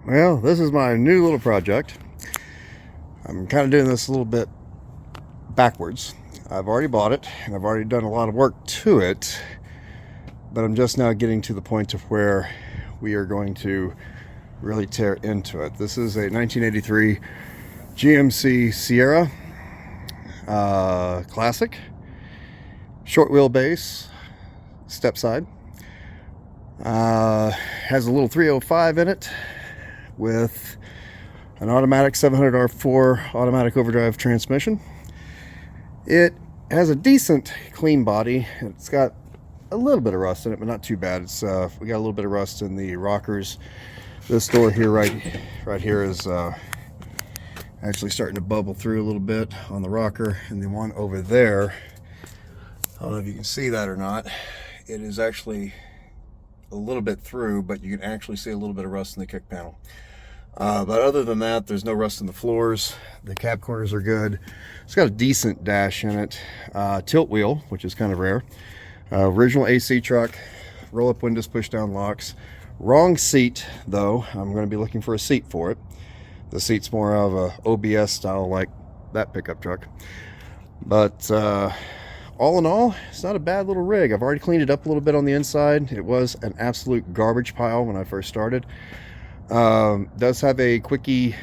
Well, this is my new little project. I'm kind of doing this a little bit backwards. I've already bought it and I've already done a lot of work to it, but I'm just now getting to the point of where we are going to really tear into it. This is a 1983 GMC Sierra Classic, short wheelbase, step side. Has a little 305 in it with an automatic 700R4 automatic overdrive transmission. It has a decent clean body. It's got a little bit of rust in it, but not too bad. It's we got a little bit of rust in the rockers. This door here, right here, is actually starting to bubble through a little bit on the rocker, and the one over there, I don't know if you can see that or not. It is actually a little bit through, but you can actually see a little bit of rust in the kick panel. But other than that, there's no rust in the floors. The cab corners are good. It's got a decent dash in it. Tilt wheel, which is kind of rare. Original AC truck. Roll-up windows, push-down locks. Wrong seat, though. I'm going to be looking for a seat for it. The seat's more of a OBS style, like that pickup truck. But all in all, it's not a bad little rig. I've already cleaned it up a little bit on the inside. It was an absolute garbage pile when I first started. Does have a quickie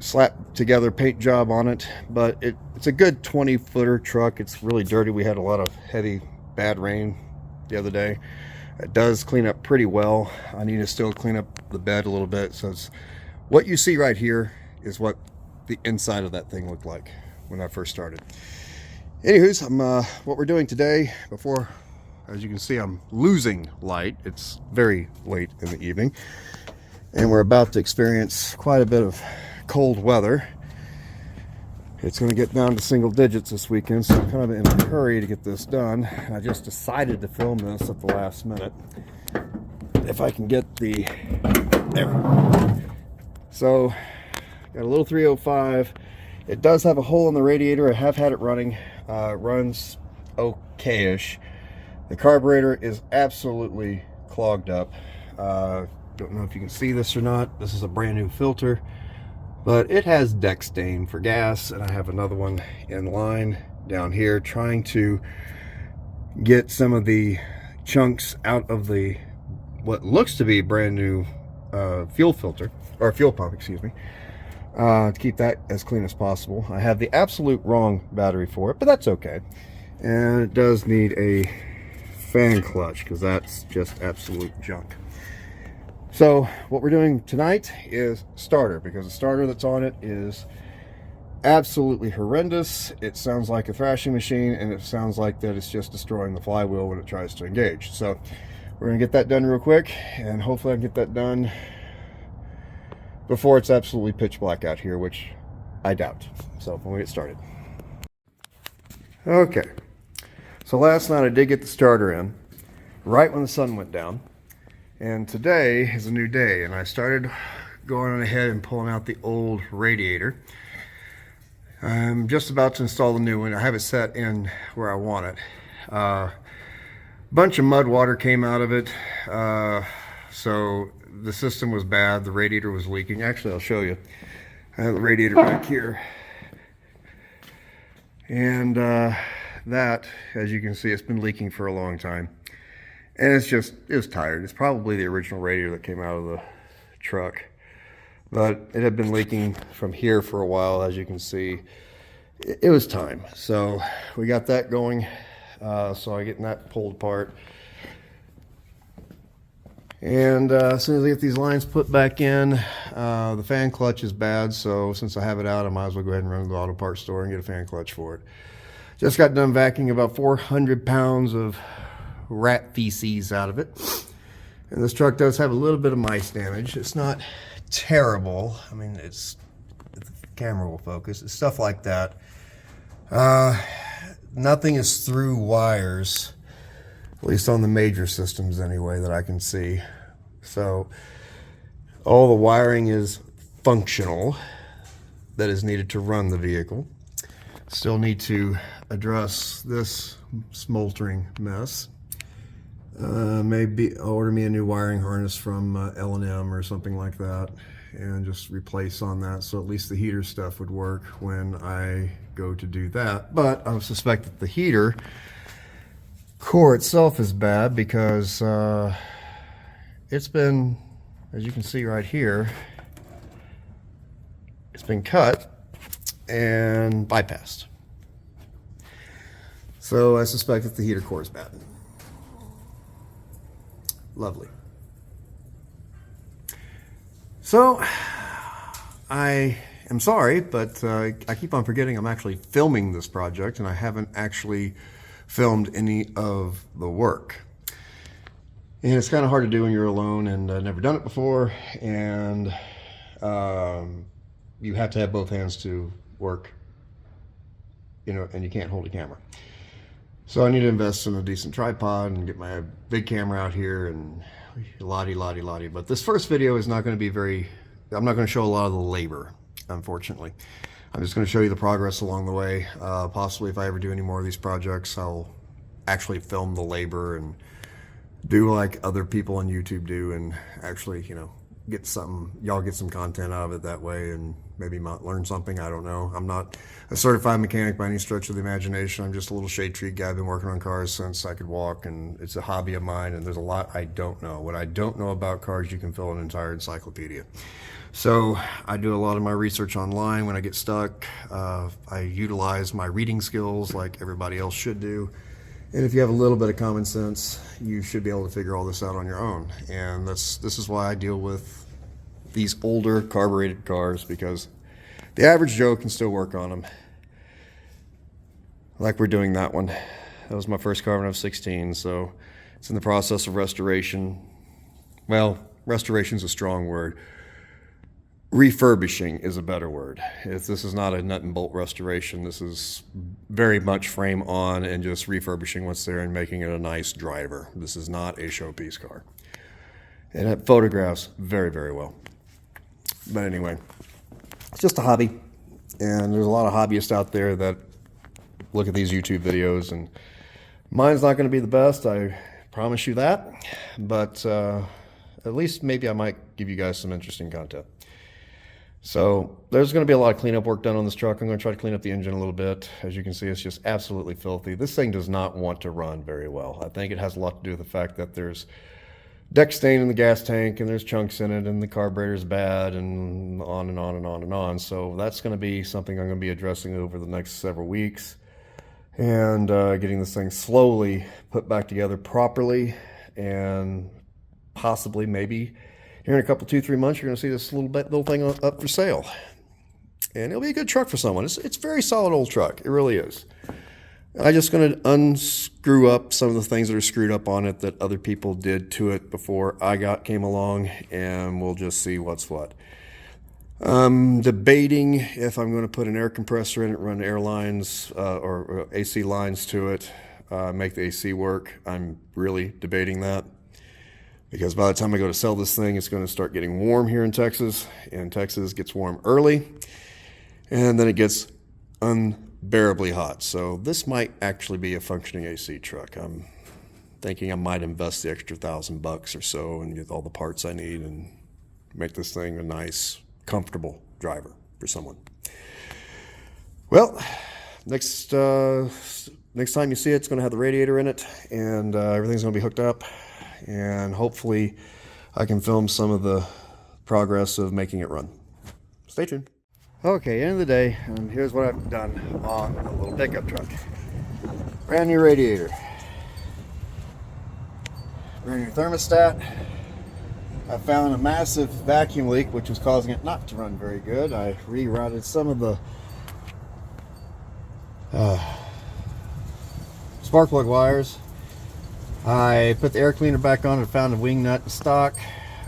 slap together paint job on it, but it's a good 20-footer truck. It's really dirty. We had a lot of heavy bad rain the other day. It does clean up pretty well. I need to still clean up the bed a little bit. So it's what you see right here is what the inside of that thing looked like when I first started. Anywho's, what we're doing today, before, as you can see, I'm losing light. It's very late in the evening, and we're about to experience quite a bit of cold weather. It's going to get down to single digits this weekend, so I'm kind of in a hurry to get this done. I just decided to film this at the last minute. If I can get the... There we go. So, got a little 305. It does have a hole in the radiator. I have had it running. It runs okay-ish. The carburetor is absolutely clogged up. Don't know if you can see this or not. This is a brand new filter, but it has deck stain for gas, and I have another one in line down here trying to get some of the chunks out of the what looks to be brand new fuel filter, or fuel pump, excuse me, to keep that as clean as possible. I have the absolute wrong battery for it, but that's okay. And it does need a fan clutch, because that's just absolute junk. So what we're doing tonight is starter, because the starter that's on it is absolutely horrendous. It sounds like a thrashing machine, and it sounds like that it's just destroying the flywheel when it tries to engage. So we're gonna get that done real quick, and hopefully I can get that done before it's absolutely pitch black out here, which I doubt. So when we get started. Okay, so last night I did get the starter in right when the sun went down, and today is a new day, and I started going on ahead and pulling out the old radiator. I'm just about to install the new one. I have it set in where I want it. Bunch of mud water came out of it, so the system was bad. The radiator was leaking. Actually, I'll show you. I have the radiator back here, and that, as you can see, it's been leaking for a long time, and it's tired. It's probably the original radiator that came out of the truck, but it had been leaking from here for a while. As you can see, it was time. So we got that going. So I'm getting that pulled apart, and as soon as I get these lines put back in, the fan clutch is bad, so since I have it out, I might as well go ahead and run to the auto parts store and get a fan clutch for it. Just got done vacuuming about 400 pounds of rat feces out of it, and this truck does have a little bit of mice damage. It's not terrible. I mean, if the camera will focus, it's stuff like that. Nothing is through wires, at least on the major systems anyway, that I can see. So all the wiring is functional that is needed to run the vehicle. Still need to address this smoldering mess. Maybe order me a new wiring harness from L&M or something like that, and just replace on that, so at least the heater stuff would work when I go to do that. But I suspect that the heater core itself is bad because it's been, as you can see right here, it's been cut and bypassed. So I suspect that the heater core is bad. Lovely. So I am sorry, but I keep on forgetting I'm actually filming this project, and I haven't actually filmed any of the work. And it's kind of hard to do when you're alone, and I've never done it before, and you have to have both hands to work, you know, and you can't hold a camera. So I need to invest in a decent tripod and get my big camera out here and lottie. But this first video is not going to be I'm not going to show a lot of the labor, unfortunately. I'm just going to show you the progress along the way. Possibly if I ever do any more of these projects, I'll actually film the labor and do like other people on YouTube do, and actually, you know, y'all get some content out of it that way, and maybe learn something. I don't know. I'm not a certified mechanic by any stretch of the imagination. I'm just a little shade tree guy. I've been working on cars since I could walk, and it's a hobby of mine, and there's a lot I don't know. What I don't know about cars, you can fill an entire encyclopedia. So I do a lot of my research online when I get stuck. I utilize my reading skills like everybody else should do. And if you have a little bit of common sense, you should be able to figure all this out on your own. And this is why I deal with these older carbureted cars, because the average Joe can still work on them. Like we're doing that one. That was my first car when I was 16, so it's in the process of restoration. Well, restoration is a strong word. Refurbishing is a better word. This is not a nut and bolt restoration. This is very much frame on and just refurbishing what's there and making it a nice driver. This is not a showpiece car. And it photographs very, very well. But anyway, it's just a hobby. And there's a lot of hobbyists out there that look at these YouTube videos, and mine's not going to be the best, I promise you that. But at least maybe I might give you guys some interesting content. So there's going to be a lot of cleanup work done on this truck. I'm going to try to clean up the engine a little bit. As you can see, it's just absolutely filthy. This thing does not want to run very well. I think it has a lot to do with the fact that there's deck stain in the gas tank, and there's chunks in it, and the carburetor's bad, and on and on and on and on. So that's going to be something I'm going to be addressing over the next several weeks, and getting this thing slowly put back together properly, and possibly maybe here in a couple, 2-3 months, you're going to see this little thing up for sale. And it'll be a good truck for someone. It's a very solid old truck. It really is. I'm just going to unscrew up some of the things that are screwed up on it that other people did to it before I came along, and we'll just see what's what. I'm debating if I'm going to put an air compressor in it, run air lines or AC lines to it, make the AC work. I'm really debating that, because by the time I go to sell this thing, it's going to start getting warm here in Texas, and Texas gets warm early, and then it gets unbearably hot. So this might actually be a functioning AC truck. I'm thinking I might invest the extra $1,000 or so and get all the parts I need and make this thing a nice, comfortable driver for someone. Well, next time you see it, it's going to have the radiator in it, and everything's going to be hooked up. And hopefully I can film some of the progress of making it run. Stay tuned. Okay, end of the day, and here's what I've done on the little pickup truck. Brand new radiator. Brand new thermostat. I found a massive vacuum leak, which was causing it not to run very good. I rerouted some of the spark plug wires. I put the air cleaner back on and found a wing nut in stock.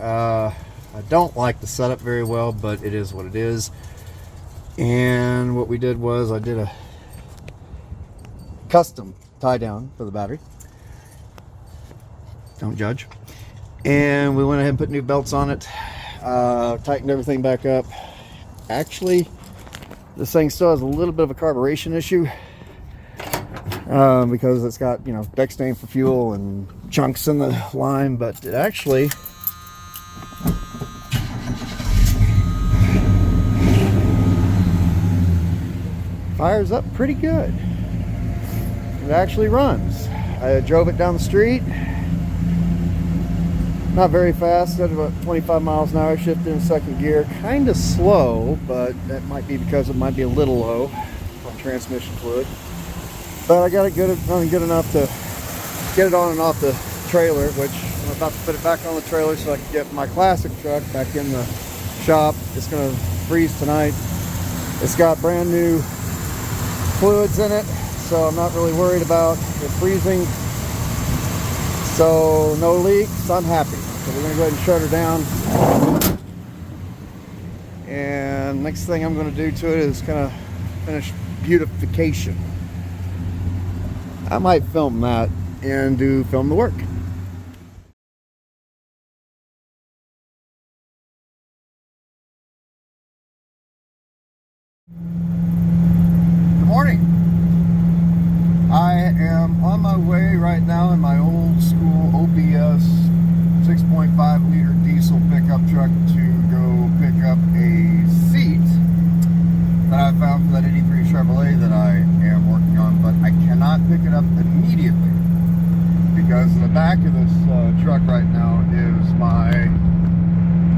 I don't like the setup very well, but it is what it is. And what we did was I did a custom tie down for the battery. Don't judge. And we went ahead and put new belts on it. Tightened everything back up. Actually, this thing still has a little bit of a carburation issue. Because it's got, you know, deck stain for fuel and chunks in the line, but it actually fires up pretty good. It actually runs. I drove it down the street, not very fast, at about 25 miles an hour, shifted in second gear, kind of slow, but that might be because it might be a little low on transmission fluid. But I got it running good enough to get it on and off the trailer, which I'm about to put it back on the trailer so I can get my classic truck back in the shop. It's going to freeze tonight. It's got brand new fluids in it, so I'm not really worried about it freezing. So no leaks, I'm happy. So we're going to go ahead and shut her down. And next thing I'm going to do to it is kind of finish beautification. I might film that and film the work. Good morning. I am on my way right now in my old school OPS 6.5 liter diesel pickup truck to go pick up a seat that I found for that 83 Chevrolet that I am working on, but I cannot pick it up immediately because in the back of this truck right now is my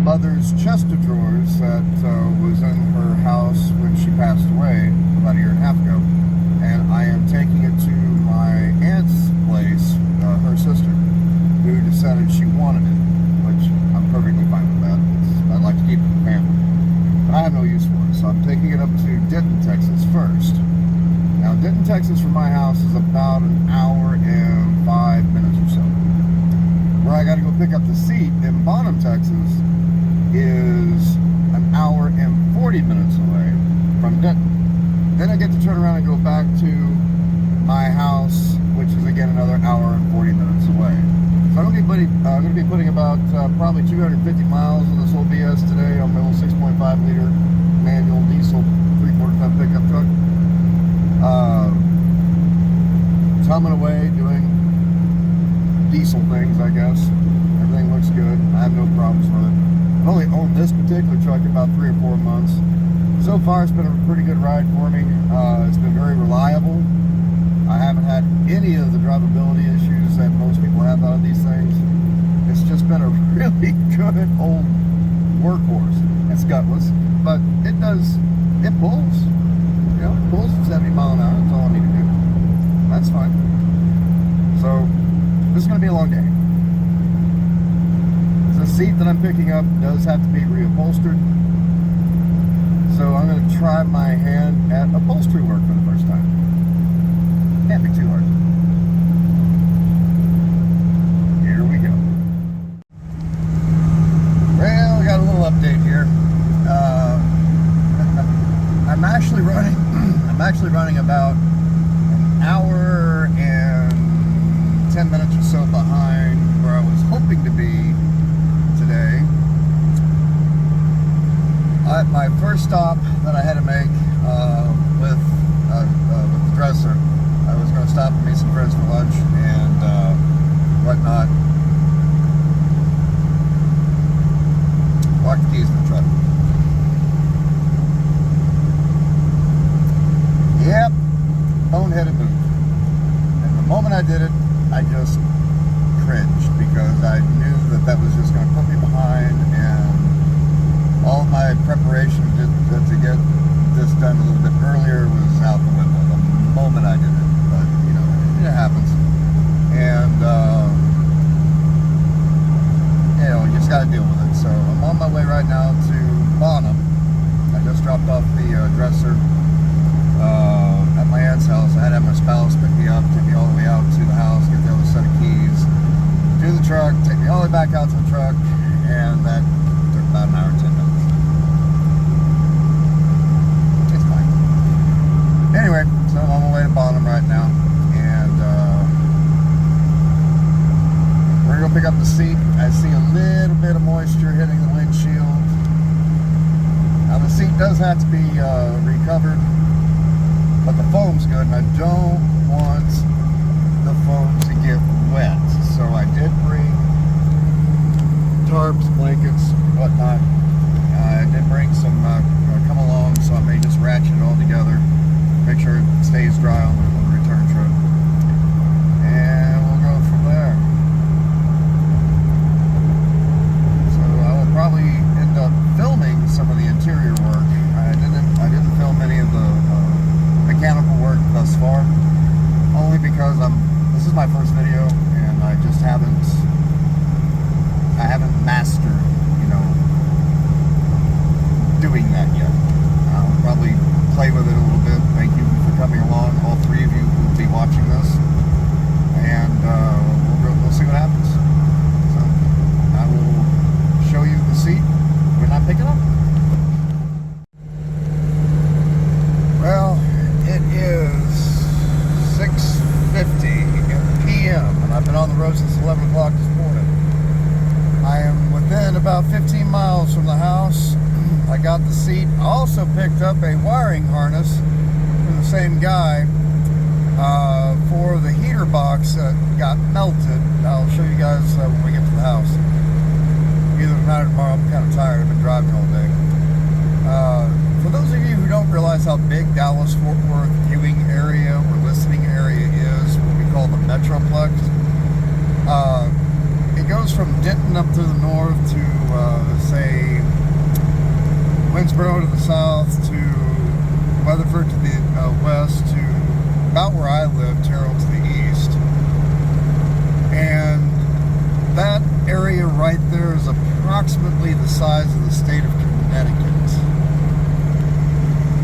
mother's chest of drawers that was in her house when she passed away about a year and a half ago, and I am taking it to my aunt's place, her sister, who decided she wanted it, which I'm perfectly fine with that. I'd like to keep it in the family, but I have no use for it, so I'm taking it up to Denton, Texas first. Now, Denton, Texas from my house is about an hour and 5 minutes or so. Where I got to go pick up the seat in Bonham, Texas is an hour and 40 minutes away from Denton. Then I get to turn around and go back to my house, which is again another hour and 40 minutes away. So I'm going to be putting about probably 250 miles on this old BS today on my old 6.5 liter manual diesel 3/4 ton pickup truck. Tumming away, doing diesel things, I guess. Everything looks good. I have no problems with it. I've only owned this particular truck about 3 or 4 months. So far, it's been a pretty good ride for me. It's been very reliable. I haven't had any of the drivability issues that most people have out of these things. It's just been a really good old workhorse. It's gutless, but it pulls. You know, it pulls 70 miles an hour. That's all I need to do. That's fine. So, this is going to be a long day. The seat that I'm picking up does have to be reupholstered. So I'm going to try my hand at upholstery work for the first time. Can't be too hard. Here we go. Well, we got a little update here. I'm actually running about an hour and 10 minutes or so behind where I was hoping to be today. My first stop that I had to make with the dresser, I was going to stop and meet some friends for lunch and whatnot. Lock the keys in the truck. Yep, boneheaded move. And the moment I did it, I just cringed because I knew that was just going to put me behind, and all my preparation to get this done a little bit earlier was out the window the moment I did it. But, you know, it happens. And, you know, you just got to deal with it. So I'm on my way right now to Bonham. I just dropped off the dresser at my aunt's house. I had to have my spouse pick me up, take me all the way out to the house, get the other set of keys, do the truck, take me all the way back out to the truck, and that took about an hour and 10 minutes. It's fine. Anyway, so I'm on my way to Bonham right now, and we're gonna go pick up the seat. I see a little bit of moisture hitting the windshield. Now the seat does have to be recovered, but the foam's good, and I don't want the foam to get wet. So So I did bring tarps, blankets, whatnot. I did bring some come along, so I may just ratchet it all together, make sure it stays dry on the return trip, and we'll go from there. So I will probably end up filming some of the interior work. I didn't film any of the mechanical work thus far, only because this is my first video and I just haven't mastered, doing that yet. I'll probably play with it a little bit. Thank you for coming along, all three of you who will be watching this, and we'll see what happens. So I will show you the seat when I pick it up. Well, it is 6:50 p.m. and I've been on the road since 11 o'clock this morning. I am within about 15 miles from the house. I got the seat. I also picked up a wiring harness from the same guy for the heater box that got melted. I'll show you guys when we get to the house. Either tonight or tomorrow. I'm kind of tired. I've been driving all day. For those of you who don't realize how big Dallas-Fort Worth viewing area or listening area is, what we call the Metroplex, it goes from Denton up to the north to, say, Winsboro to the south, to Weatherford to the west, to about where I live, Terrell to the east. And that area right there is approximately the size of the state of Connecticut.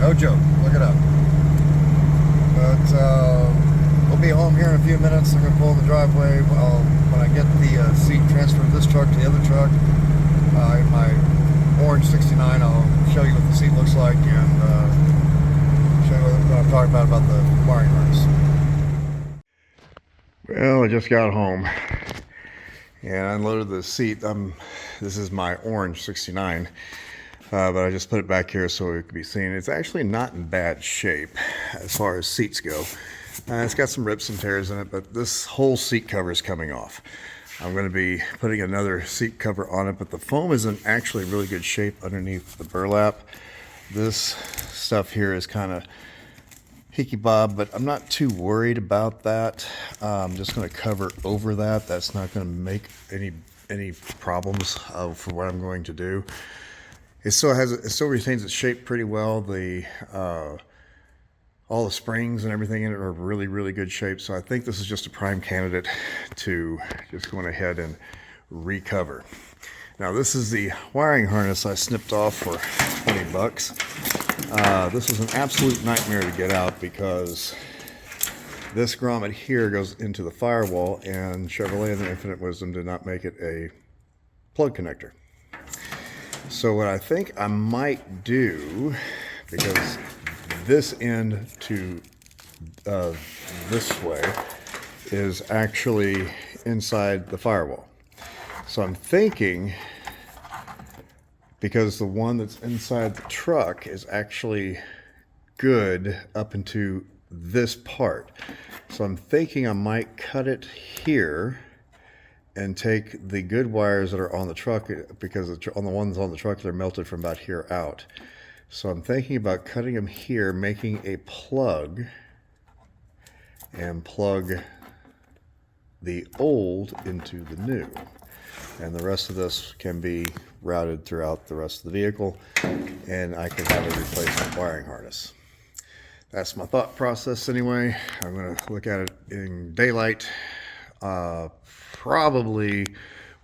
No joke, look it up. But we'll be home here in a few minutes. I'm going to pull in the driveway. When I get the seat transferred from this truck to the other truck, my orange 69, I'll show you what the seat looks like and show you what I'm talking about the wiring harness. Well, I just got home and I unloaded the seat. This is my orange 69. But I just put it back here so it could be seen. It's actually not in bad shape as far as seats go. It's got some rips and tears in it, but this whole seat cover is coming off. I'm going to be putting another seat cover on it, but the foam is in actually really good shape underneath the burlap. This stuff here is kind of hickey bob, but I'm not too worried about that. I'm just going to cover over that. That's not going to make any problems for what I'm going to do. It still retains its shape pretty well. All the springs and everything in it are really, really good shape. So I think this is just a prime candidate to just go ahead and recover. Now this is the wiring harness I snipped off for 20 bucks. This was an absolute nightmare to get out because this grommet here goes into the firewall, and Chevrolet in their infinite wisdom did not make it a plug connector. So what I think I might do, because this end to this way is actually inside the firewall. So I'm thinking, because the one that's inside the truck is actually good up into this part. So I'm thinking I might cut it here and take the good wires that are on the truck, because on the ones on the truck, they're melted from about here out. So I'm thinking about cutting them here, making a plug, and plug the old into the new. And the rest of this can be routed throughout the rest of the vehicle, and I can have a replacement wiring harness. That's my thought process anyway. I'm going to look at it in daylight. Probably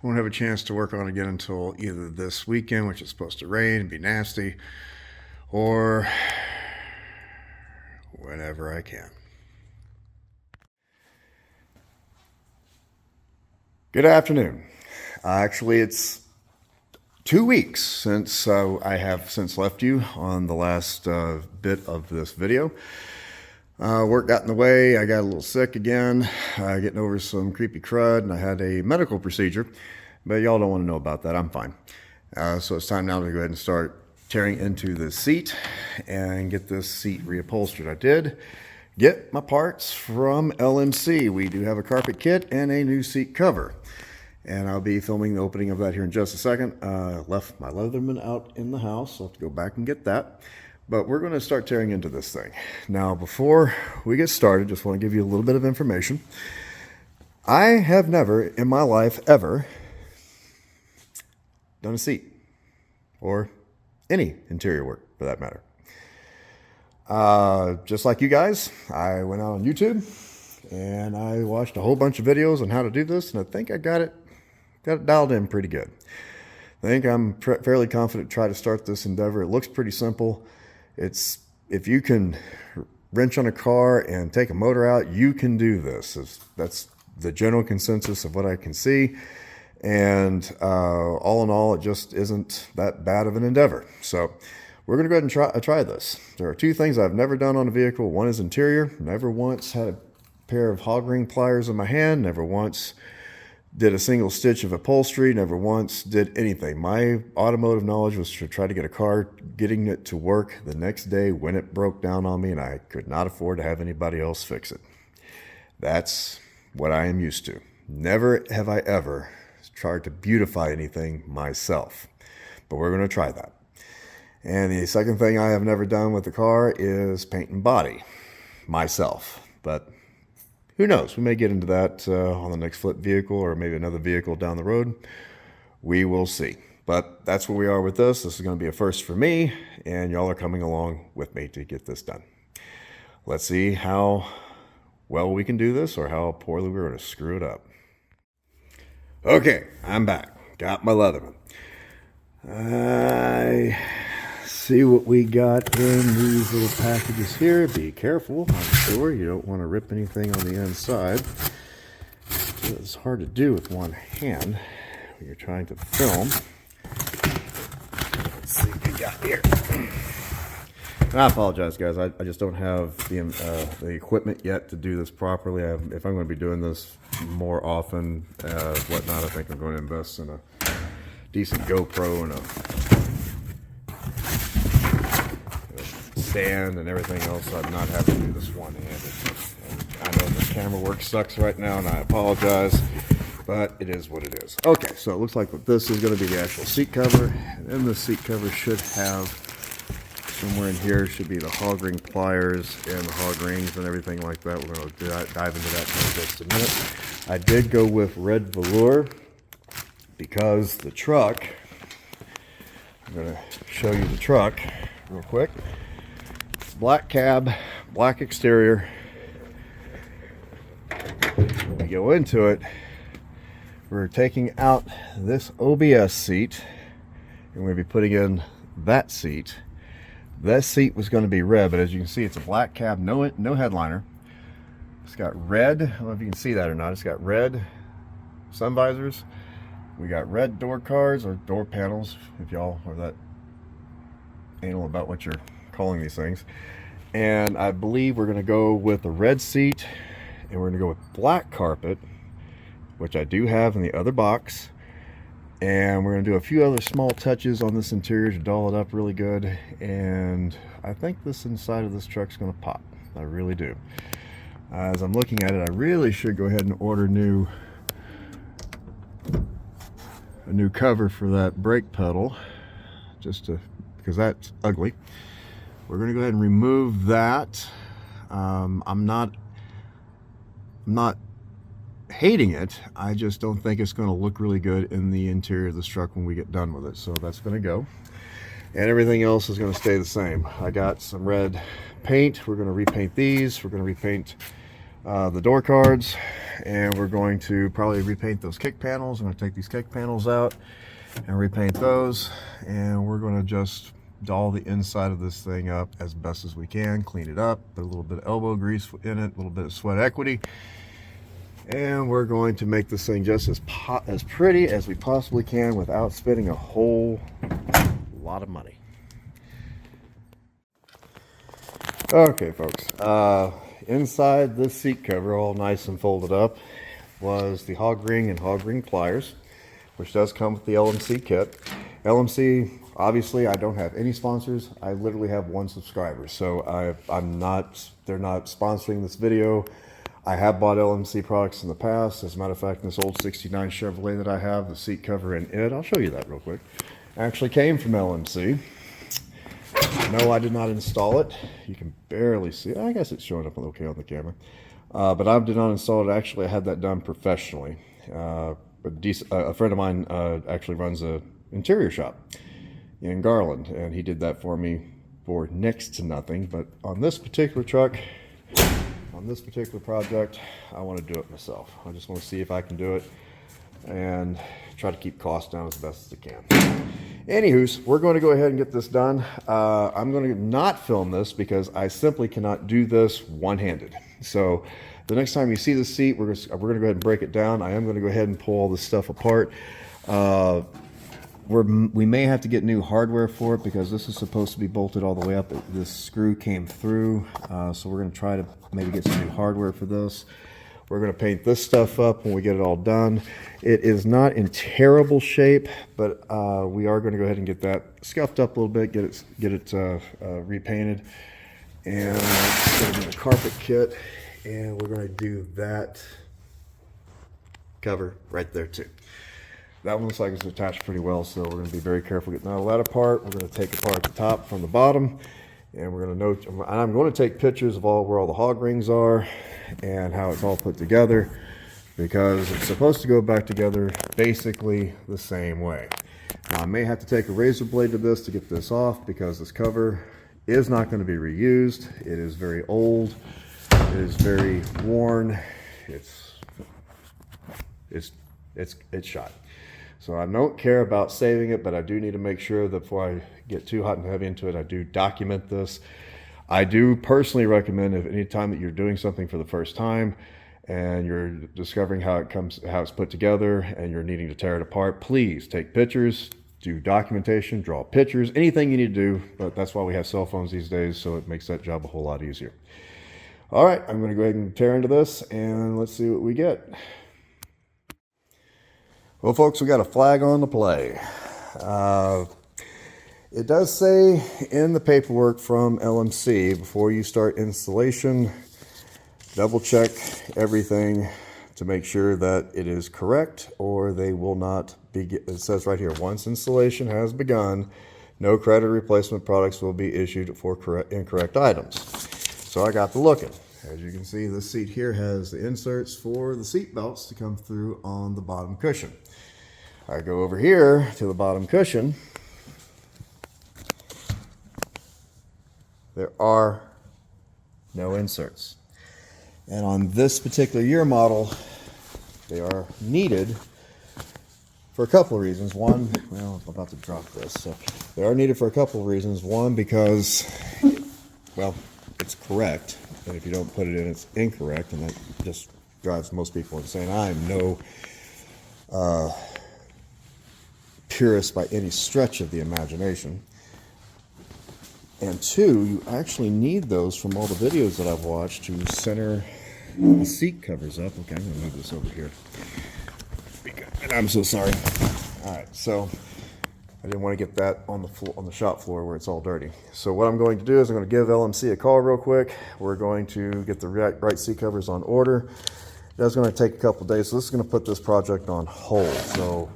won't have a chance to work on it again until either this weekend, which is supposed to rain and be nasty, or whenever I can. Good afternoon. Actually, it's 2 weeks since I have since left you on the last bit of this video. Work got in the way. I got a little sick again, getting over some creepy crud, and I had a medical procedure, but y'all don't want to know about that. I'm fine. So it's time now to go ahead and start tearing into the seat and get this seat reupholstered. I did get my parts from LMC. We do have a carpet kit and a new seat cover. And I'll be filming the opening of that here in just a second. Left my Leatherman out in the house. I'll have to go back and get that. But we're going to start tearing into this thing. Now, before we get started, just want to give you a little bit of information. I have never in my life ever done a seat or any interior work for that matter. Just like you guys, I went out on YouTube and I watched a whole bunch of videos on how to do this, and I think I got it dialed in pretty good. I think I'm fairly confident to try to start this endeavor. It looks pretty simple. It's, if you can wrench on a car and take a motor out, you can do this. That's the general consensus of what I can see. And all in all, it just isn't that bad of an endeavor. So we're going to go ahead and try this. There are two things I've never done on a vehicle. One is interior. Never once had a pair of hog ring pliers in my hand. Never once did a single stitch of upholstery. Never once did anything. My automotive knowledge was to try to get a car, getting it to work the next day when it broke down on me and I could not afford to have anybody else fix it. That's what I am used to. Never have I ever tried to beautify anything myself, but we're going to try that. And the second thing I have never done with the car is paint and body myself, but who knows? We may get into that on the next Flip vehicle or maybe another vehicle down the road. We will see. But that's where we are with this. This is going to be a first for me, and y'all are coming along with me to get this done. Let's see how well we can do this or how poorly we're going to screw it up. Okay, I'm back. Got my Leatherman. I see what we got in these little packages here. Be careful, I'm sure. You don't want to rip anything on the inside. It's hard to do with one hand when you're trying to film. Let's see what we got here. And I apologize, guys. I just don't have the equipment yet to do this properly. If I'm going to be doing this more often, whatnot, I think I'm going to invest in a decent GoPro and a stand and everything else, so I'm not having to do this one-handed. I know the camera work sucks right now, and I apologize, but it is what it is. Okay, so it looks like what this is going to be the actual seat cover, and then the seat cover should have somewhere in here should be the hog ring pliers and the hog rings and everything like that. We're going to dive into that in just a minute. I did go with red velour because the truck, I'm going to show you the truck real quick. Black cab, black exterior. When we go into it, we're taking out this OBS seat and we're going to be putting in that seat. That seat was going to be red, but as you can see, it's a black cab, no headliner. It's got red, I don't know if you can see that or not, it's got red sun visors. We got red door cards or door panels, if y'all are that anal about what you're calling these things. And I believe we're going to go with a red seat, and we're going to go with black carpet, which I do have in the other box. And we're going to do a few other small touches on this interior to doll it up really good. And I think this inside of this truck's going to pop. I really do. As I'm looking at it, I really should go ahead and order a new cover for that brake pedal, because that's ugly. We're going to go ahead and remove that. I'm not hating it. I just don't think it's going to look really good in the interior of this truck when we get done with it. So that's going to go. And everything else is going to stay the same. I got some red paint. We're going to repaint these. We're going to repaint the door cards. And we're going to probably repaint those kick panels. I'm going to take these kick panels out and repaint those. And we're going to just doll the inside of this thing up as best as we can. Clean it up. Put a little bit of elbow grease in it. A little bit of sweat equity. And we're going to make this thing just as pretty as we possibly can without spending a whole lot of money. Okay, folks. Inside this seat cover, all nice and folded up, was the hog ring and hog ring pliers, which does come with the LMC kit. LMC Obviously, I don't have any sponsors. I literally have one subscriber. So they're not sponsoring this video. I have bought LMC products in the past. As a matter of fact, this old 69 Chevrolet that I have, the seat cover in it, I'll show you that real quick, actually came from LMC. No, I did not install it. You can barely see it. I guess it's showing up okay on the camera. But I did not install it. Actually, I had that done professionally. A friend of mine actually runs an interior shop in Garland, and he did that for me for next to nothing. But on this particular truck, on this particular project, I want to do it myself. I just want to see if I can do it and try to keep costs down as best as I can. Anywho's, we're going to go ahead and get this done. I'm going to not film this because I simply cannot do this one-handed. So the next time you see the seat, we're going to go ahead and break it down. I am going to go ahead and pull all this stuff apart. We may have to get new hardware for it because this is supposed to be bolted all the way up. This screw came through, so we're going to try to maybe get some new hardware for this. We're going to paint this stuff up when we get it all done. It is not in terrible shape, but we are going to go ahead and get that scuffed up a little bit, get it repainted, and it's going to be the carpet kit, and we're going to do that cover right there too. That one looks like it's attached pretty well, so we're going to be very careful getting all that apart. We're going to take apart the top from the bottom, and we're going to note. And I'm going to take pictures of where all the hog rings are and how it's all put together, because it's supposed to go back together basically the same way. Now, I may have to take a razor blade to this to get this off because this cover is not going to be reused. It is very old. It is very worn. It's shot. So I don't care about saving it, but I do need to make sure that before I get too hot and heavy into it, I do document this. I do personally recommend, if any time that you're doing something for the first time and you're discovering how it's put together and you're needing to tear it apart, please take pictures, do documentation, draw pictures, anything you need to do. But that's why we have cell phones these days, so it makes that job a whole lot easier. All right, I'm going to go ahead and tear into this and let's see what we get. Well, folks, we got a flag on the play. It does say in the paperwork from LMC, before you start installation, double check everything to make sure that it is correct, or they will not be, it says right here, once installation has begun, no credit replacement products will be issued for incorrect items. So I got to looking. As you can see, this seat here has the inserts for the seat belts to come through on the bottom cushion. I go over here to the bottom cushion. There are no inserts. And on this particular year model, they are needed for a couple of reasons. One, well, I'm about to drop this. So they are needed for a couple of reasons. One, because, well, it's correct. And if you don't put it in, it's incorrect. And that just drives most people insane. I'm no purist by any stretch of the imagination. And two, you actually need those from all the videos that I've watched to center the seat covers up. Okay, I'm going to move this over here. And I'm so sorry. All right, so I didn't want to get that on the floor, on the shop floor where it's all dirty. So what I'm going to do is I'm going to give LMC a call real quick. We're going to get the right seat covers on order. That's going to take a couple days, so this is going to put this project on hold. So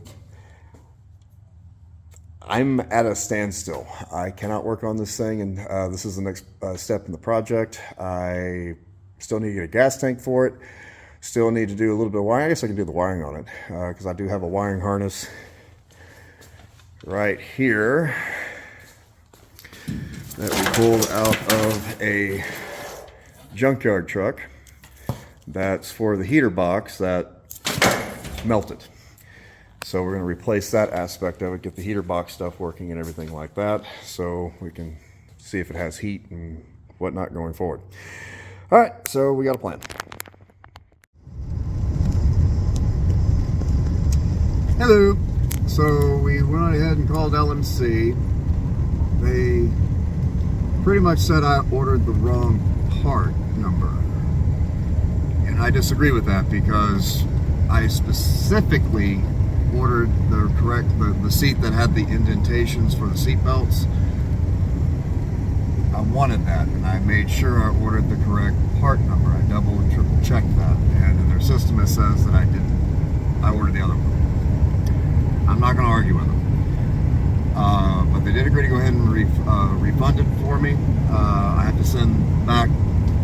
I'm at a standstill. I cannot work on this thing, and this is the next step in the project. I still need to get a gas tank for it. Still need to do a little bit of wiring. I guess I can do the wiring on it because I do have a wiring harness right here that we pulled out of a junkyard truck. That's for the heater box that melted. So we're going to replace that aspect of it, get the heater box stuff working and everything like that, so we can see if it has heat and whatnot going forward. All right, so we got a plan. Hello. So we went ahead and called LMC. They pretty much said I ordered the wrong part number. And I disagree with that because I specifically ordered the correct, the seat that had the indentations for the seat belts. I wanted that, and I made sure I ordered the correct part number. I double and triple checked that, and in their system it says that I didn't. I ordered the other one. I'm not going to argue with them. But they did agree to go ahead and refund it for me. I have to send back,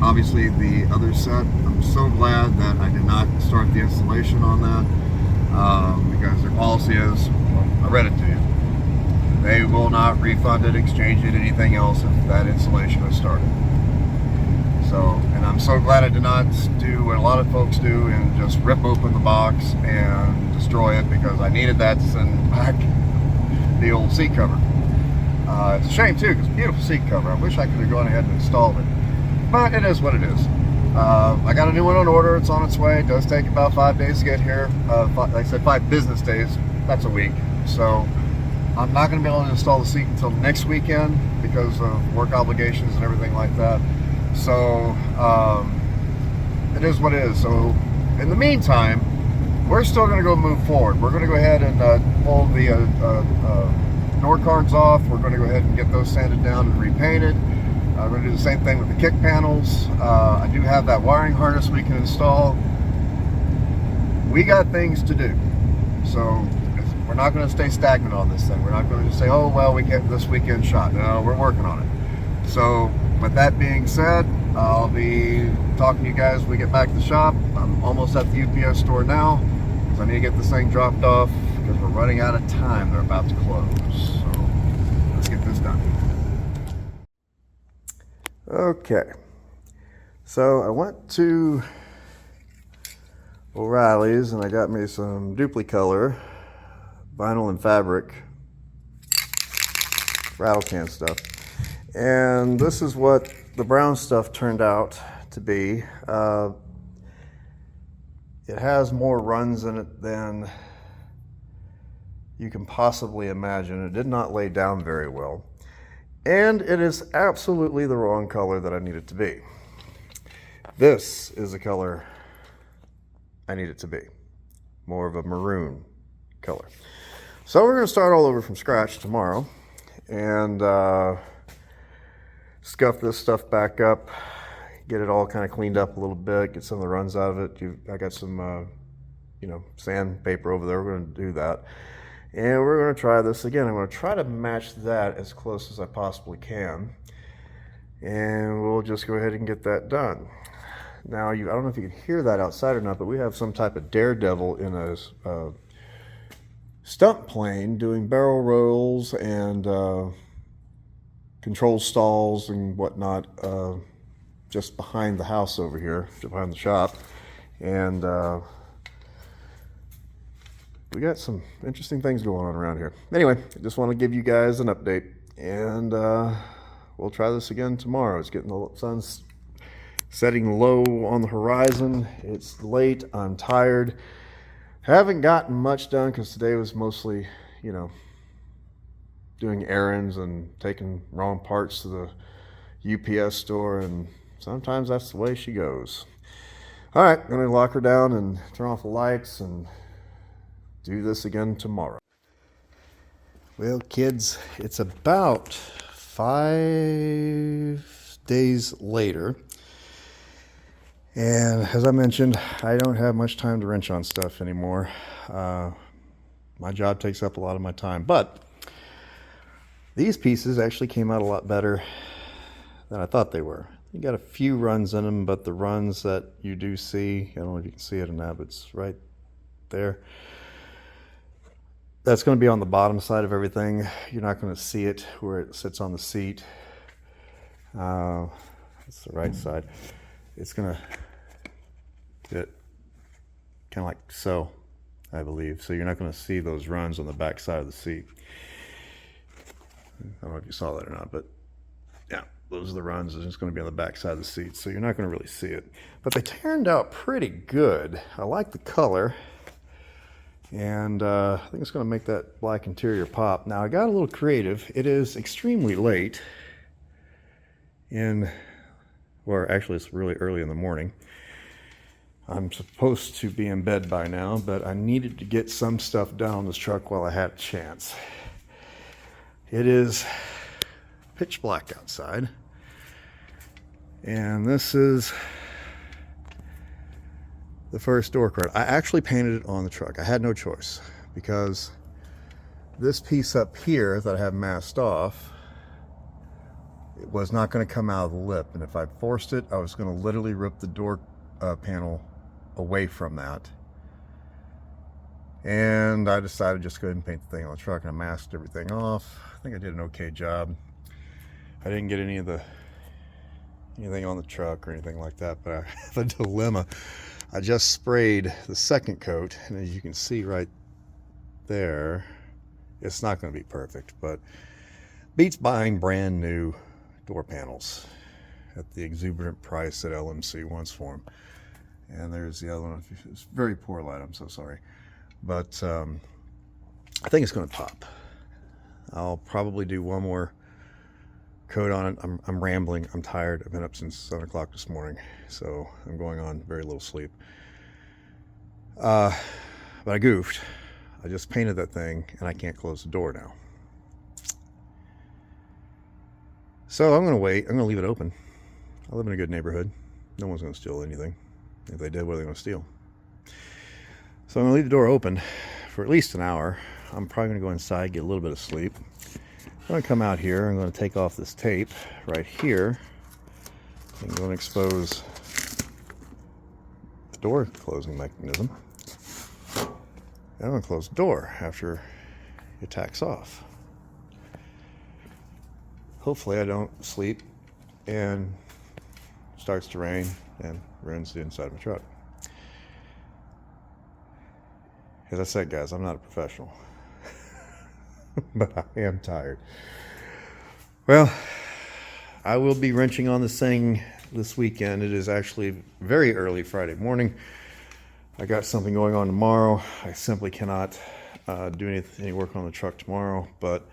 obviously, the other set. I'm so glad that I did not start the installation on that, because their policy is, well, I read it to you. They will not refund it, exchange it, anything else if that installation is started. So, and I'm so glad I did not do what a lot of folks do and just rip open the box and destroy it, because I needed that to send back the old seat cover. It's a shame too, because beautiful seat cover. I wish I could have gone ahead and installed it, but it is what it is. I got a new one on order. It's on its way. It does take about 5 days to get here. Like I said, 5 business days. That's a week. So I'm not going to be able to install the seat until next weekend because of work obligations and everything like that. So it is what it is. So in the meantime, we're still going to go move forward. We're going to go ahead and pull the door cards off. We're going to go ahead and get those sanded down and repainted. We're going to do the same thing with the kick panels. I do have that wiring harness we can install. We got things to do. So we're not going to stay stagnant on this thing. We're not going to just say, oh, well, we get this weekend shot. No, we're working on it. So with that being said, I'll be talking to you guys when we get back to the shop. I'm almost at the UPS store now, because I need to get this thing dropped off, because we're running out of time. They're about to close. So let's get this done. Okay. So I went to O'Reilly's and I got me some Duplicolor vinyl and fabric rattle can stuff. And this is what the brown stuff turned out to be. It has more runs in it than you can possibly imagine. It did not lay down very well. And it is absolutely the wrong color that I need it to be. This is the color I need it to be. More of a maroon color. So we're going to start all over from scratch tomorrow and scuff this stuff back up, get it all kind of cleaned up a little bit, get some of the runs out of it. I got some, sandpaper over there. We're going to do that. And we're going to try this again. I'm going to try to match that as close as I possibly can. And we'll just go ahead and get that done. Now, I don't know if you can hear that outside or not, but we have some type of daredevil in a stunt plane doing barrel rolls and control stalls and whatnot just behind the house over here, behind the shop. And we got some interesting things going on around here. Anyway, I just want to give you guys an update, and we'll try this again tomorrow. It's getting the sun's setting low on the horizon. It's late. I'm tired. Haven't gotten much done because today was mostly, doing errands and taking wrong parts to the UPS store, and sometimes that's the way she goes. All right, I'm going to lock her down and turn off the lights and do this again tomorrow. Well, kids, it's about 5 days later. And as I mentioned, I don't have much time to wrench on stuff anymore. My job takes up a lot of my time. But these pieces actually came out a lot better than I thought they were. You got a few runs in them, but the runs that you do see, I don't know if you can see it in that, but it's right there. That's going to be on the bottom side of everything. You're not going to see it where it sits on the seat. That's the right side. It's going to fit kind of like so, I believe. So you're not going to see those runs on the back side of the seat. I don't know if you saw that or not, but yeah, those are the runs. It's just going to be on the back side of the seat. So you're not going to really see it. But they turned out pretty good. I like the color. And I think it's going to make that black interior pop. Now, I got a little creative. It is extremely late actually it's really early in the morning. I'm supposed to be in bed by now, but I needed to get some stuff done on this truck while I had a chance. It is pitch black outside, and this is the first door card. I actually painted it on the truck. I had no choice because this piece up here that I have masked off, it was not going to come out of the lip, and if I forced it, I was going to literally rip the door panel away from that. And I decided just to go ahead and paint the thing on the truck, and I masked everything off. I think I did an okay job. I didn't get anything on the truck or anything like that, but I have a dilemma. I just sprayed the second coat, and as you can see right there, it's not going to be perfect, but beats buying brand new door panels at the exuberant price that LMC wants for them. And there's the other one. It's very poor light, I'm so sorry. But I think it's going to pop. I'll probably do one more coat on it. I'm rambling. I'm tired. I've been up since 7 o'clock this morning, so I'm going on very little sleep. But I goofed. I just painted that thing, and I can't close the door now. So I'm going to wait. I'm going to leave it open. I live in a good neighborhood. No one's going to steal anything. If they did, what are they going to steal? So I'm going to leave the door open for at least an hour. I'm probably going to go inside, get a little bit of sleep. I'm going to come out here. I'm going to take off this tape right here. I'm going to expose the door closing mechanism. And I'm going to close the door after it tacks off. Hopefully I don't sleep and starts to rain and ruins the inside of my truck. As I said, guys, I'm not a professional, but I am tired. Well, I will be wrenching on this thing this weekend. It is actually very early Friday morning. I got something going on tomorrow. I simply cannot do any work on the truck tomorrow, but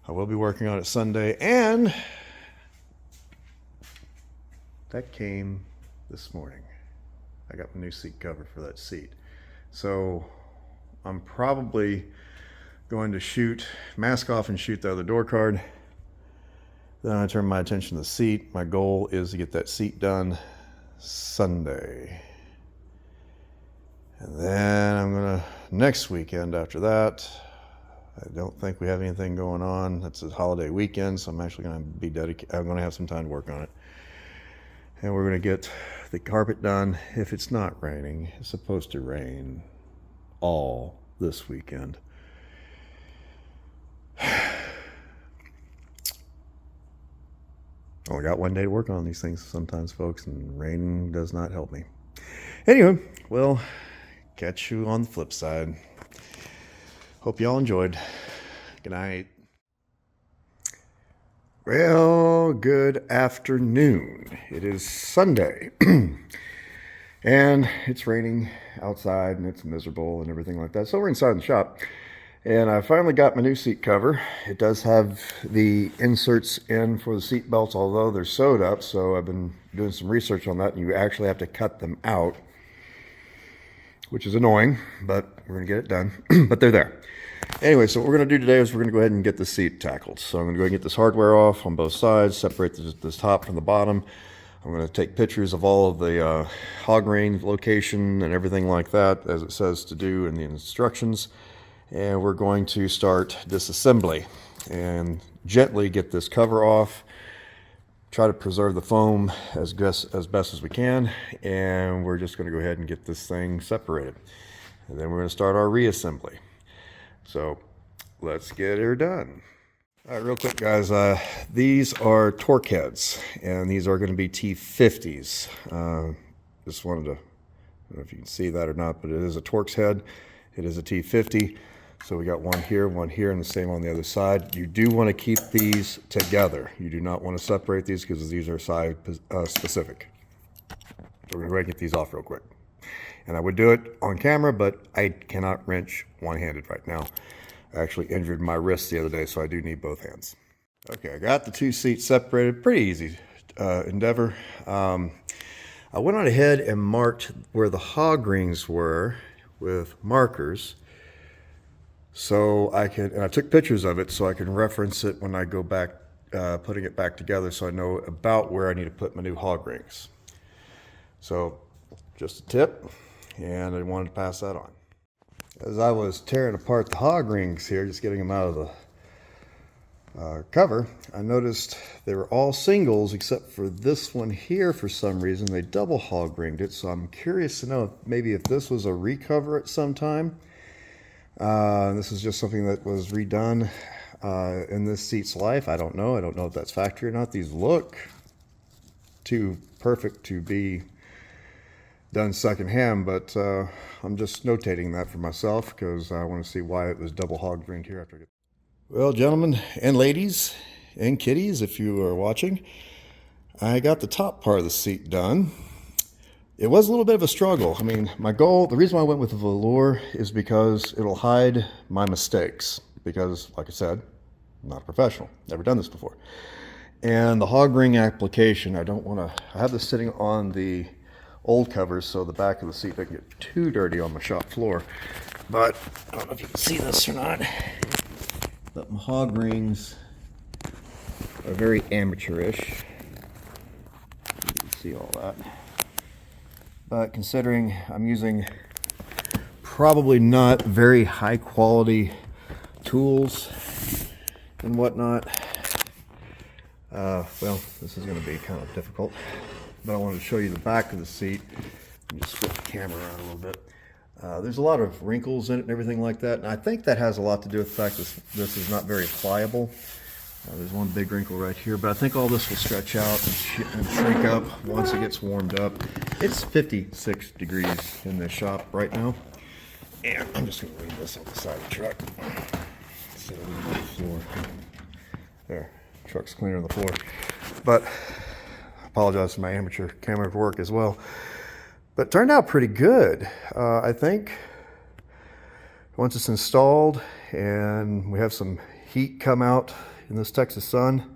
I will be working on it Sunday, and that came this morning. I got my new seat cover for that seat. So I'm probably going to mask off and shoot the other door card. Then I turn my attention to the seat. My goal is to get that seat done Sunday. And then I'm gonna, next weekend after that, I don't think we have anything going on. It's a holiday weekend, so I'm actually going to be dedicated. I'm going to have some time to work on it. And we're going to get the carpet done if it's not raining. It's supposed to rain all this weekend. Only got one day to work on these things sometimes, folks, and rain does not help me. Anyway, well, catch you on the flip side. Hope y'all enjoyed. Good night. Well, good afternoon. It is Sunday. And it's raining outside and it's miserable and everything like that. So we're inside the shop. And I finally got my new seat cover. It does have the inserts in for the seat belts, although they're sewed up. So I've been doing some research on that, and you actually have to cut them out, which is annoying, but we're gonna get it done. But they're there. Anyway, so what we're gonna do today is we're gonna go ahead and get the seat tackled. So I'm gonna go ahead and get this hardware off on both sides, separate this top from the bottom. I'm gonna take pictures of all of the hog range location and everything like that, as it says to do in the instructions. And we're going to start disassembly and gently get this cover off. Try to preserve the foam as best as we can, and we're just going to go ahead and get this thing separated, and then we're going to start our reassembly. So let's get her done. All right, real quick, guys, these are torque heads, and these are going to be T50s. Just wanted to, I don't know if you can see that or not, but it is a Torx head. It is a T50. So we got one here, and the same on the other side. You do want to keep these together. You do not want to separate these because these are size specific. So we're going to get these off real quick. And I would do it on camera, but I cannot wrench one-handed right now. I actually injured my wrist the other day, so I do need both hands. Okay, I got the two seats separated. Pretty easy endeavor. I I went on ahead and marked where the hog rings were with markers, so I can, and I took pictures of it so I can reference it when I go back, putting it back together, so I know about where I need to put my new hog rings. So just a tip, and I wanted to pass that on. As I was tearing apart the hog rings here, just getting them out of the cover, I noticed they were all singles except for this one here. For some reason they double hog ringed it, so I'm curious to know if maybe if this was a recover at some time. This is just something that was redone in this seat's life. I don't know if that's factory or not. These look too perfect to be done secondhand, but I'm just notating that for myself because I want to see why it was double hog ringed here after I get. Well, gentlemen and ladies and kitties, if you are watching, I got the top part of the seat done. It was a little bit of a struggle. I mean, my goal, the reason why I went with the velour is because it'll hide my mistakes. Because, like I said, I'm not a professional, never done this before. And the hog ring application, I have this sitting on the old covers so the back of the seat doesn't get too dirty on my shop floor. But I don't know if you can see this or not, but my hog rings are very amateurish. You can see all that. But considering I'm using probably not very high quality tools and whatnot, well, this is going to be kind of difficult. But I wanted to show you the back of the seat and just flip the camera around a little bit. There's a lot of wrinkles in it and everything like that, and I think that has a lot to do with the fact that this is not very pliable. There's one big wrinkle right here, but I think all this will stretch out and shrink up once it gets warmed up. It's 56 degrees in this shop right now, and I'm just going to leave this on the side of the truck instead of leaving it on the floor. There, truck's cleaner than the floor, but I apologize for my amateur camera work as well. But it turned out pretty good. I think once it's installed and we have some heat come out in this Texas sun,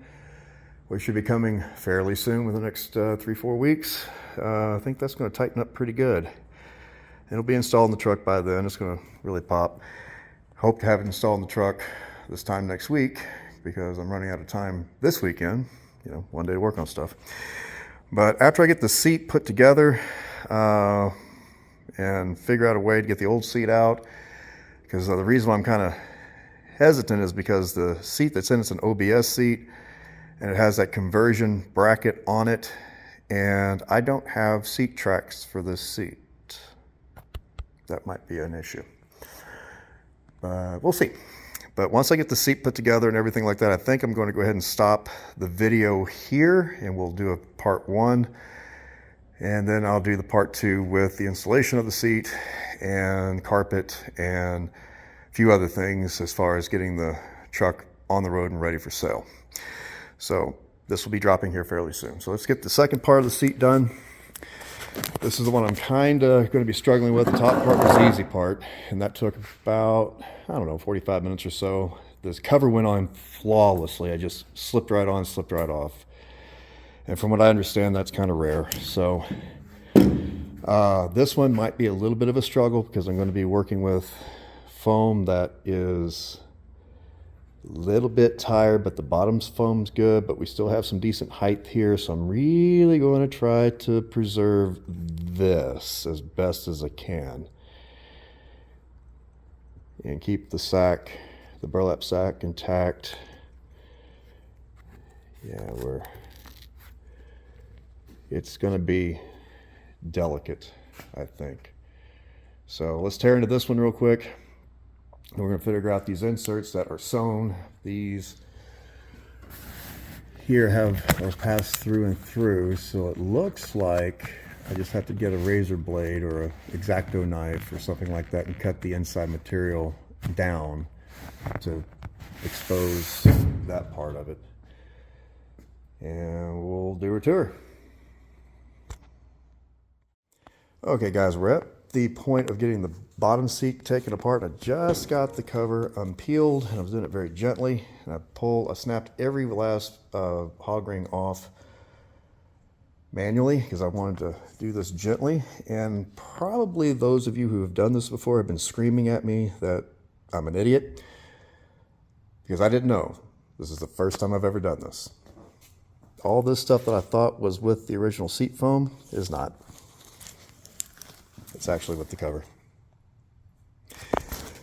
which should be coming fairly soon within the next 3-4 weeks, I think that's going to tighten up pretty good. It'll be installed in the truck by then. It's going to really pop. Hope to have it installed in the truck this time next week because I'm running out of time this weekend. You know, one day to work on stuff. But after I get the seat put together and figure out a way to get the old seat out, because the reason why I'm kind of hesitant is because the seat that's in it's an OBS seat and it has that conversion bracket on it, and I don't have seat tracks for this seat. That might be an issue. We'll see. But once I get the seat put together and everything like that, I think I'm going to go ahead and stop the video here and we'll do a part 1. And then I'll do the part 2 with the installation of the seat and carpet and a few other things as far as getting the truck on the road and ready for sale. So this will be dropping here fairly soon. So let's get the second part of the seat done. This is the one I'm kind of going to be struggling with. The top part was the easy part, and that took about, I don't know, 45 minutes or so. This cover went on flawlessly. I just slipped right on, slipped right off. And from what I understand, that's kind of rare. So this one might be a little bit of a struggle because I'm going to be working with foam that is a little bit tired, but the bottom's foam's good, but we still have some decent height here, so I'm really going to try to preserve this as best as I can and keep the sack, the burlap sack, intact. Yeah, it's going to be delicate, I think. So let's tear into this one real quick. We're going to figure out these inserts that are sewn. These here are passed through and through, so it looks like I just have to get a razor blade or a X-Acto knife or something like that and cut the inside material down to expose that part of it. And we'll do a tour. Okay guys, we're at the point of getting the bottom seat taken apart. I just got the cover unpeeled and I was doing it very gently, and I snapped every last hog ring off manually because I wanted to do this gently. And probably those of you who have done this before have been screaming at me that I'm an idiot because I didn't know. This is the first time I've ever done this. All this stuff that I thought was with the original seat foam is not. It's actually with the cover.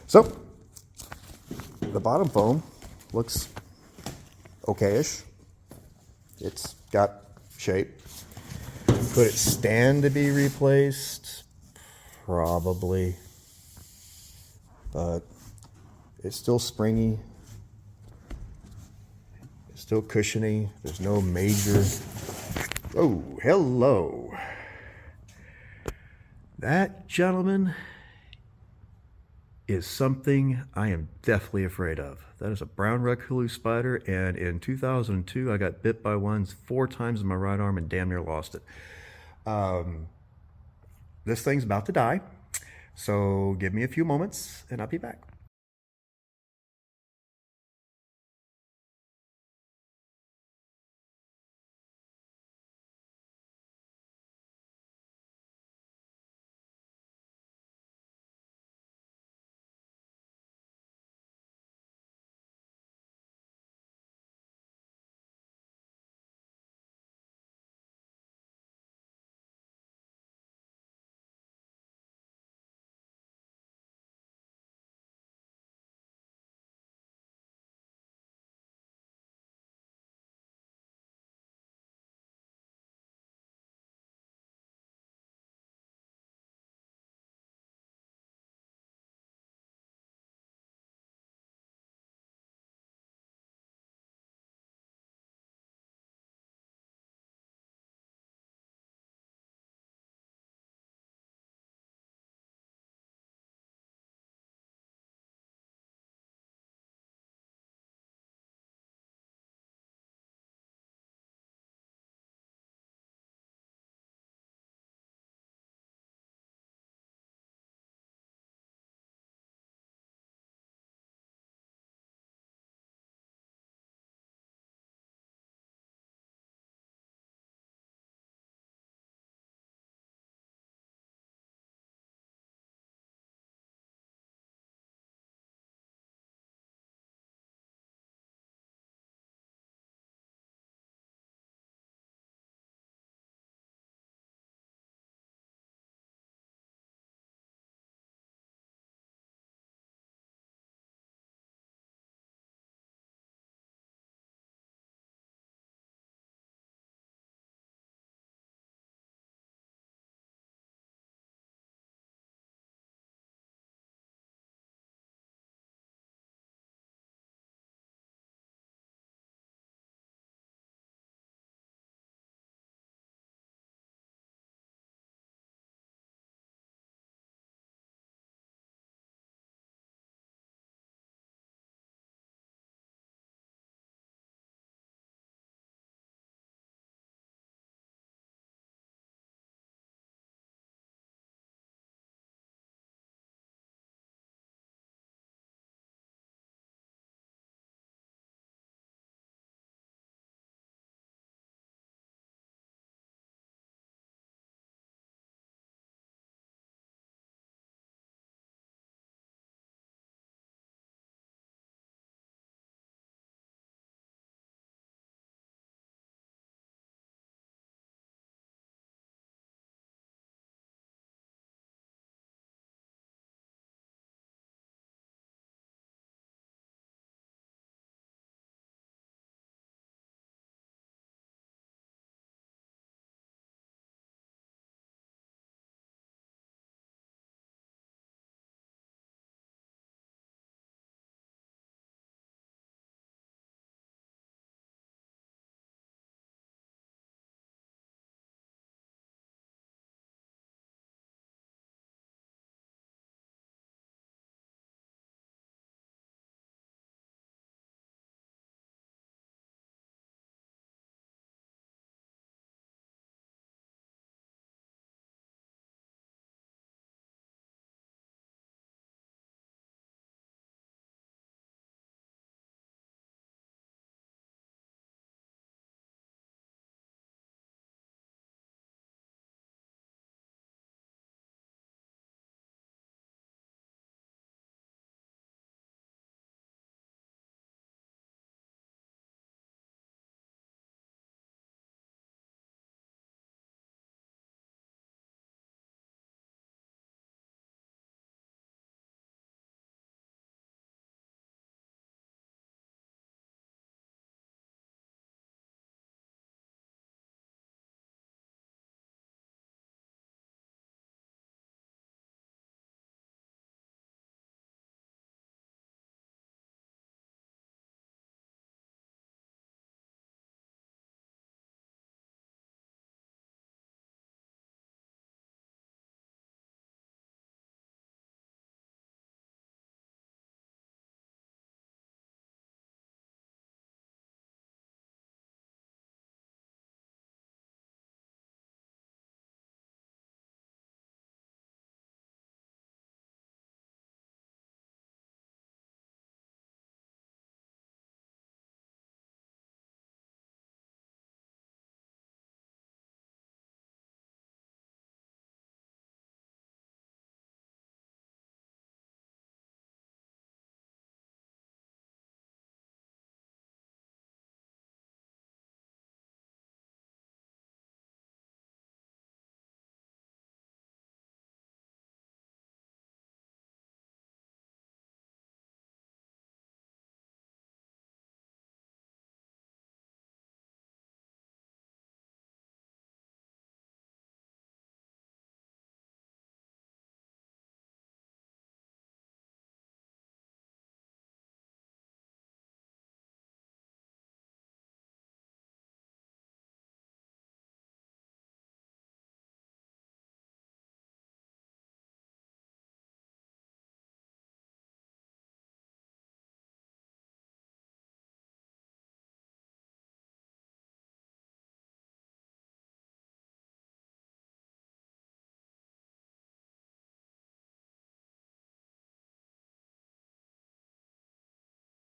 So, the bottom foam looks okay-ish. It's got shape. Could it stand to be replaced? Probably. But it's still springy. It's still cushiony. There's no major... Oh, hello. That, gentlemen, is something I am deathly afraid of. That is a brown recluse spider, and in 2002 I got bit by one 4 times in my right arm and damn near lost it. This thing's about to die, so give me a few moments and I'll be back.